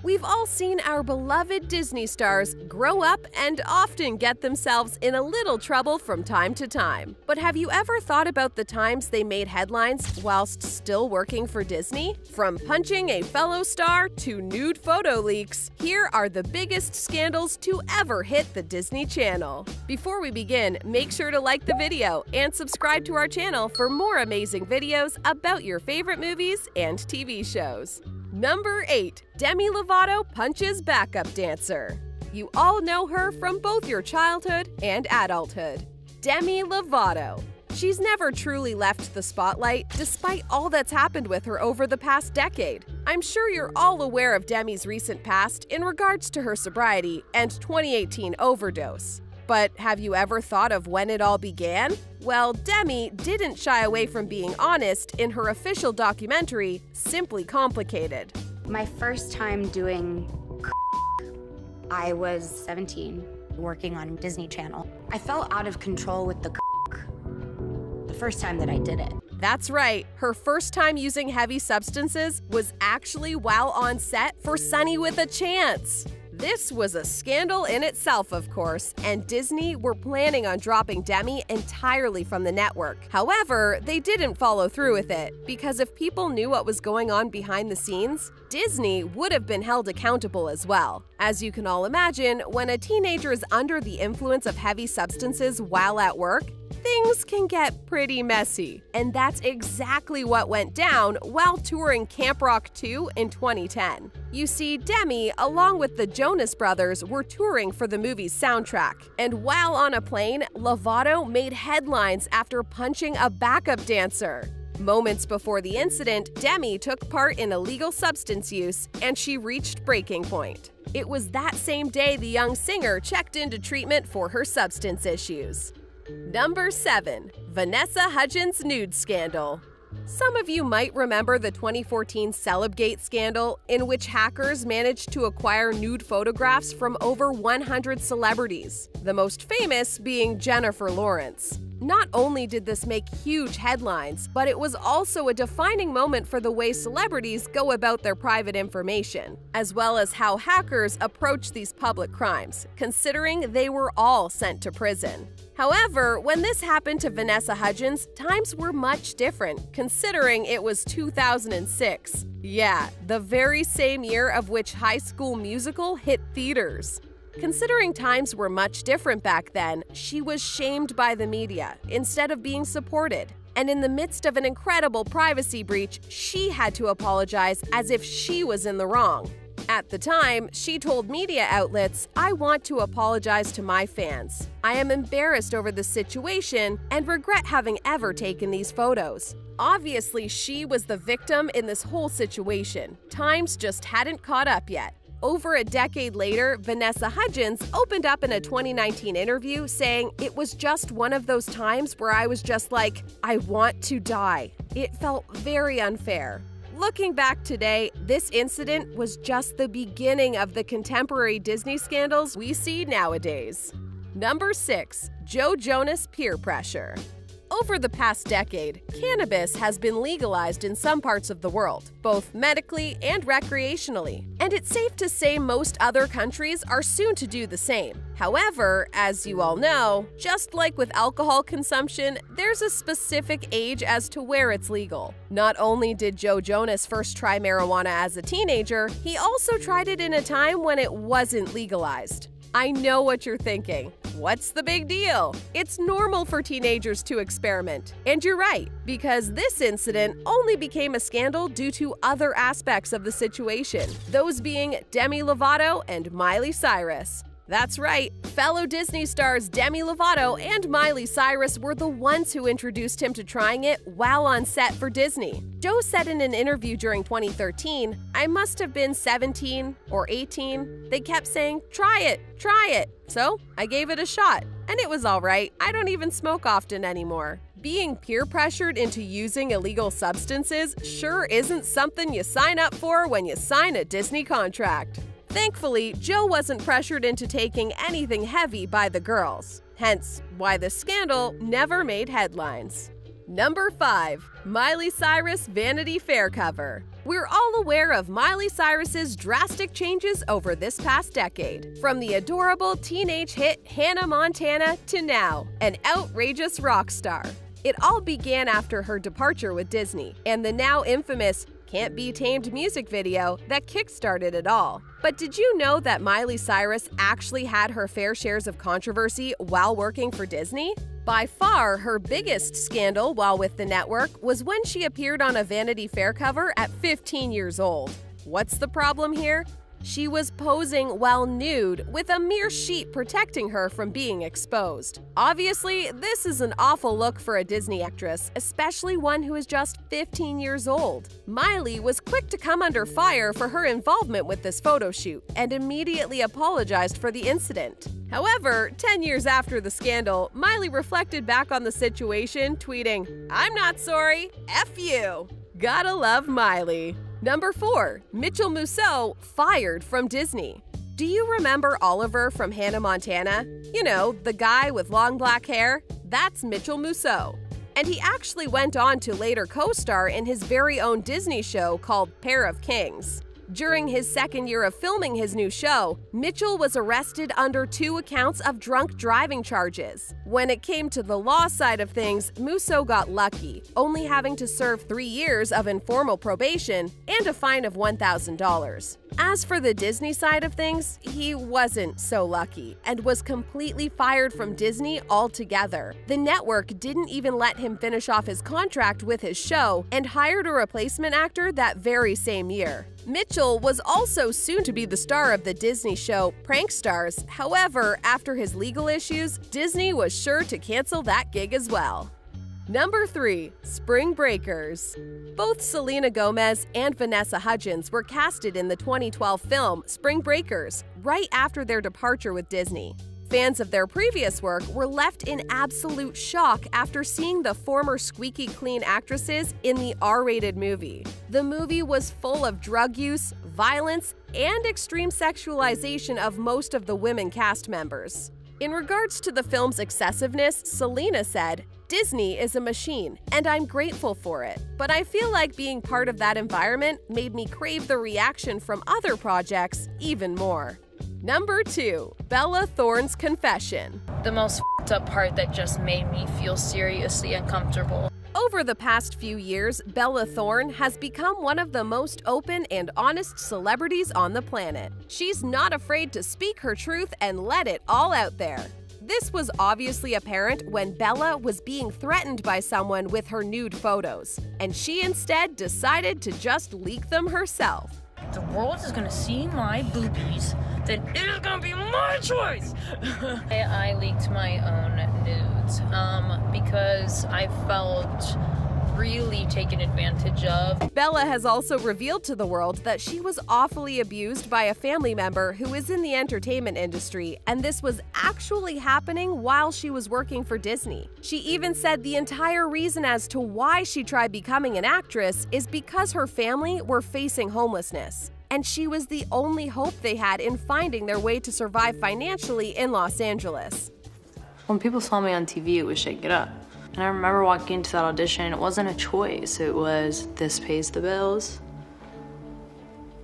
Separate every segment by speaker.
Speaker 1: We've all seen our beloved Disney stars grow up and often get themselves in a little trouble from time to time. But have you ever thought about the times they made headlines whilst still working for Disney? From punching a fellow star to nude photo leaks, here are the biggest scandals to ever hit the Disney Channel. Before we begin, make sure to like the video and subscribe to our channel for more amazing videos about your favorite movies and TV shows. Number 8. Demi Lovato punches backup dancer. You all know her from both your childhood and adulthood. Demi Lovato. She's never truly left the spotlight, despite all that's happened with her over the past decade. I'm sure you're all aware of Demi's recent past in regards to her sobriety and 2018 overdose. But have you ever thought of when it all began? Well, Demi didn't shy away from being honest in her official documentary, Simply Complicated.
Speaker 2: My first time doing I was 17, working on Disney Channel. I felt out of control with the first time that I did it.
Speaker 1: That's right, her first time using heavy substances was actually while on set for Sunny with a Chance. This was a scandal in itself, of course, and Disney were planning on dropping Demi entirely from the network. However, they didn't follow through with it, because if people knew what was going on behind the scenes, Disney would have been held accountable as well. As you can all imagine, when a teenager is under the influence of heavy substances while at work, things can get pretty messy. And that's exactly what went down while touring Camp Rock 2 in 2010. You see, Demi, along with the Jonas Brothers, were touring for the movie's soundtrack. And while on a plane, Lovato made headlines after punching a backup dancer. Moments before the incident, Demi took part in illegal substance use, and she reached breaking point. It was that same day the young singer checked into treatment for her substance issues. Number 7. Vanessa Hudgens nude scandal. Some of you might remember the 2014 Celebgate scandal, in which hackers managed to acquire nude photographs from over 100 celebrities, the most famous being Jennifer Lawrence. Not only did this make huge headlines, but it was also a defining moment for the way celebrities go about their private information, as well as how hackers approach these public crimes, considering they were all sent to prison. However, when this happened to Vanessa Hudgens, times were much different, considering it was 2006. Yeah, the very same year of which High School Musical hit theaters. Considering times were much different back then, she was shamed by the media instead of being supported. And in the midst of an incredible privacy breach, she had to apologize as if she was in the wrong. At the time, she told media outlets, "I want to apologize to my fans. I am embarrassed over the situation and regret having ever taken these photos." Obviously, she was the victim in this whole situation. Times just hadn't caught up yet. Over a decade later, Vanessa Hudgens opened up in a 2019 interview saying, "It was just one of those times where I was just like, I want to die. It felt very unfair." Looking back today, this incident was just the beginning of the contemporary Disney scandals we see nowadays. Number 6. Joe Jonas peer pressure. Over the past decade, cannabis has been legalized in some parts of the world, both medically and recreationally, and it's safe to say most other countries are soon to do the same. However, as you all know, just like with alcohol consumption, there's a specific age as to where it's legal. Not only did Joe Jonas first try marijuana as a teenager, he also tried it in a time when it wasn't legalized. I know what you're thinking. What's the big deal? It's normal for teenagers to experiment. And you're right, because this incident only became a scandal due to other aspects of the situation, those being Demi Lovato and Miley Cyrus. That's right, fellow Disney stars Demi Lovato and Miley Cyrus were the ones who introduced him to trying it while on set for Disney. Joe said in an interview during 2013, "I must have been 17 or 18. They kept saying, 'Try it, try it.' So I gave it a shot, and it was all right. I don't even smoke often anymore." Being peer pressured into using illegal substances sure isn't something you sign up for when you sign a Disney contract. Thankfully, Joe wasn't pressured into taking anything heavy by the girls, hence why the scandal never made headlines. Number 5. Miley Cyrus Vanity Fair cover. We're all aware of Miley Cyrus's drastic changes over this past decade, from the adorable teenage hit Hannah Montana to now, an outrageous rock star. It all began after her departure with Disney and the now infamous Can't Be Tamed music video that kickstarted it all. But did you know that Miley Cyrus actually had her fair shares of controversy while working for Disney? By far, her biggest scandal while with the network was when she appeared on a Vanity Fair cover at 15 years old. What's the problem here? She was posing while nude, with a mere sheet protecting her from being exposed. Obviously, this is an awful look for a Disney actress, especially one who is just 15 years old. Miley was quick to come under fire for her involvement with this photo shoot and immediately apologized for the incident. However, 10 years after the scandal, Miley reflected back on the situation, tweeting, "I'm not sorry, F you." Gotta love Miley. Number 4. Mitchell Musso fired from Disney. Do you remember Oliver from Hannah Montana? You know, the guy with long black hair? That's Mitchell Musso. And he actually went on to later co-star in his very own Disney show called Pair of Kings. During his second year of filming his new show, Mitchell was arrested under 2 accounts of drunk driving charges. When it came to the law side of things, Musso got lucky, only having to serve 3 years of informal probation and a fine of $1,000. As for the Disney side of things, he wasn't so lucky and was completely fired from Disney altogether. The network didn't even let him finish off his contract with his show and hired a replacement actor that very same year. Mitchell was also soon to be the star of the Disney show Prank Stars. However, after his legal issues, Disney was sure to cancel that gig as well. Number 3. Spring Breakers. Both Selena Gomez and Vanessa Hudgens were casted in the 2012 film Spring Breakers right after their departure with Disney. Fans of their previous work were left in absolute shock after seeing the former squeaky clean actresses in the R-rated movie. The movie was full of drug use, violence, and extreme sexualization of most of the women cast members. In regards to the film's excessiveness, Selena said, "Disney is a machine, and I'm grateful for it, but I feel like being part of that environment made me crave the reaction from other projects even more." Number 2. Bella Thorne's confession.
Speaker 3: The most f***ed up part that just made me feel seriously uncomfortable.
Speaker 1: Over the past few years, Bella Thorne has become one of the most open and honest celebrities on the planet. She's not afraid to speak her truth and let it all out there. This was obviously apparent when Bella was being threatened by someone with her nude photos, and she instead decided to just leak them herself.
Speaker 3: The world is gonna see my boobies, then it is gonna be my choice! I leaked my own nudes because I felt really taken advantage of.
Speaker 1: Bella has also revealed to the world that she was awfully abused by a family member who is in the entertainment industry, and this was actually happening while she was working for Disney. She even said the entire reason as to why she tried becoming an actress is because her family were facing homelessness, and she was the only hope they had in finding their way to survive financially in Los Angeles.
Speaker 4: When people saw me on TV, it was Shake It Up. And I remember walking into that audition, it wasn't a choice. It was, this pays the bills.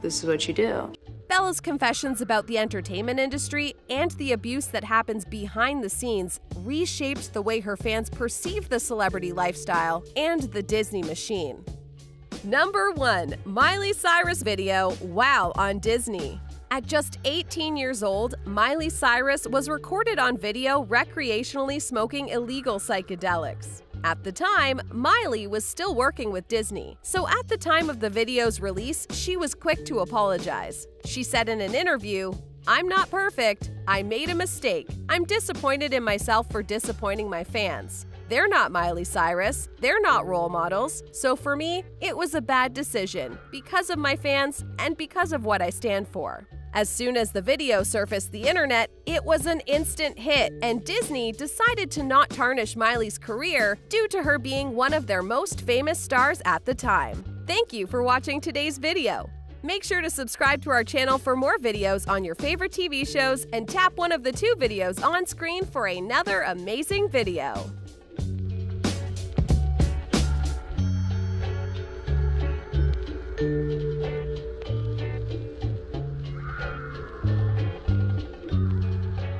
Speaker 4: This is what you do.
Speaker 1: Bella's confessions about the entertainment industry and the abuse that happens behind the scenes reshaped the way her fans perceive the celebrity lifestyle and the Disney machine. Number 1. Miley Cyrus video, Wow on Disney. At just 18 years old, Miley Cyrus was recorded on video recreationally smoking illegal psychedelics. At the time, Miley was still working with Disney, so at the time of the video's release, she was quick to apologize. She said in an interview, "I'm not perfect. I made a mistake. I'm disappointed in myself for disappointing my fans. They're not Miley Cyrus. They're not role models. So for me, it was a bad decision because of my fans and because of what I stand for." As soon as the video surfaced the internet, it was an instant hit, and Disney decided to not tarnish Miley's career due to her being one of their most famous stars at the time. Thank you for watching today's video. Make sure to subscribe to our channel for more videos on your favorite TV shows and tap one of the 2 videos on screen for another amazing video.